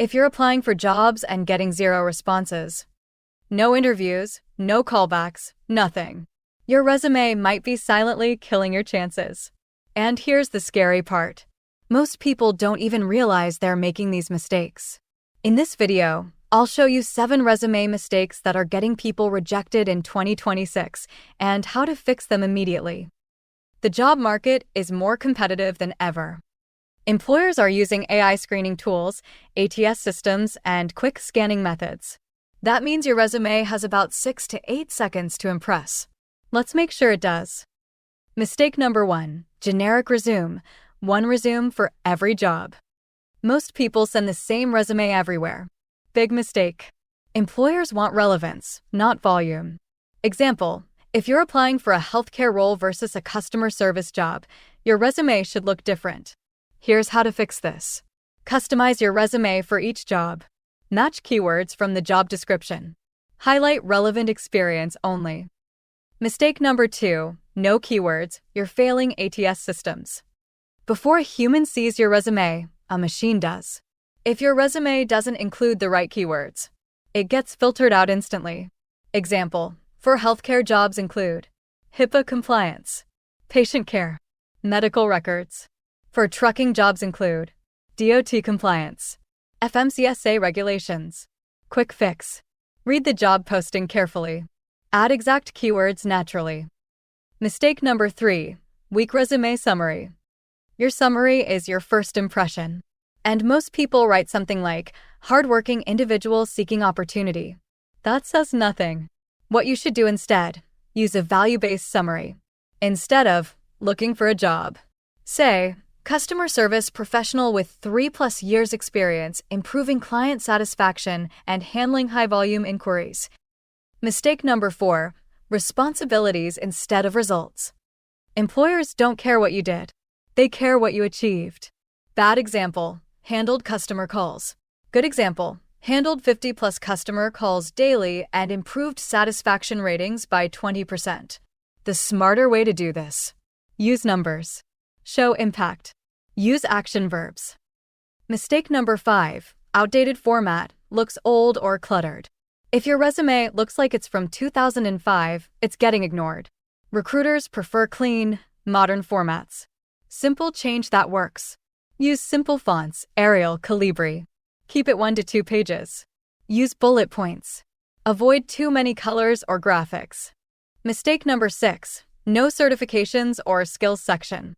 If you're applying for jobs and getting zero responses, no interviews, no callbacks, nothing, your resume might be silently killing your chances. And here's the scary part. Most people don't even realize they're making these mistakes. In this video, I'll show you 7 resume mistakes that are getting people rejected in 2026 and how to fix them immediately. The job market is more competitive than ever. Employers are using AI screening tools, ATS systems, and quick scanning methods. That means your resume has about 6 to 8 seconds to impress. Let's make sure it does. Mistake number 1, generic resume. One resume for every job. Most people send the same resume everywhere. Big mistake. Employers want relevance, not volume. Example, if you're applying for a healthcare role versus a customer service job, your resume should look different. Here's how to fix this. Customize your resume for each job. Match keywords from the job description. Highlight relevant experience only. Mistake number 2, no keywords. You're failing ATS systems. Before a human sees your resume, a machine does. If your resume doesn't include the right keywords, it gets filtered out instantly. Example, for healthcare jobs include HIPAA compliance, patient care, medical records. For trucking jobs include DOT compliance, FMCSA regulations. Quick fix. Read the job posting carefully. Add exact keywords naturally. Mistake number 3, weak resume summary. Your summary is your first impression. And most people write something like, hardworking individual seeking opportunity. That says nothing. What you should do instead, use a value-based summary. Instead of, looking for a job, say, customer service professional with 3+ years experience improving client satisfaction and handling high-volume inquiries. Mistake number 4, responsibilities instead of results. Employers don't care what you did. They care what you achieved. Bad example, handled customer calls. Good example, handled 50+ customer calls daily and improved satisfaction ratings by 20%. The smarter way to do this. Use numbers. Show impact. Use action verbs. Mistake number 5, outdated format, looks old or cluttered. If your resume looks like it's from 2005, it's getting ignored. Recruiters prefer clean, modern formats. Simple change that works. Use simple fonts, Arial, Calibri. Keep it 1 to 2 pages. Use bullet points. Avoid too many colors or graphics. Mistake number 6, no certifications or skills section.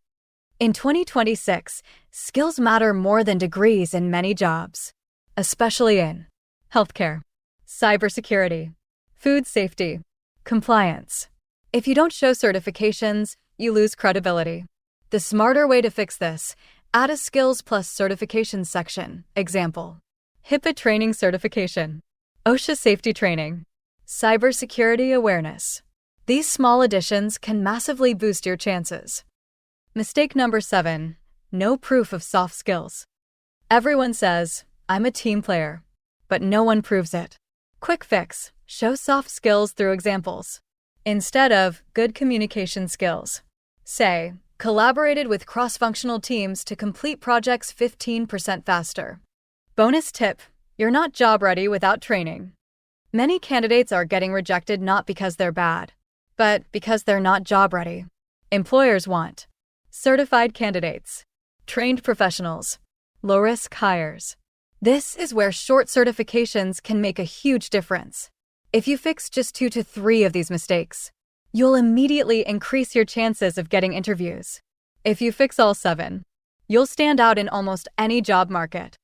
In 2026, skills matter more than degrees in many jobs, especially in healthcare, cybersecurity, food safety, compliance. If you don't show certifications, you lose credibility. The smarter way to fix this, add a skills plus certifications section. Example, HIPAA training certification, OSHA safety training, cybersecurity awareness. These small additions can massively boost your chances. Mistake number 7, no proof of soft skills. Everyone says, I'm a team player, but no one proves it. Quick fix, show soft skills through examples. Instead of good communication skills, say, collaborated with cross-functional teams to complete projects 15% faster. Bonus tip, you're not job ready without training. Many candidates are getting rejected not because they're bad, but because they're not job ready. Employers want certified candidates, trained professionals, low-risk hires. This is where short certifications can make a huge difference. If you fix just 2 to 3 of these mistakes, you'll immediately increase your chances of getting interviews. If you fix all 7, you'll stand out in almost any job market.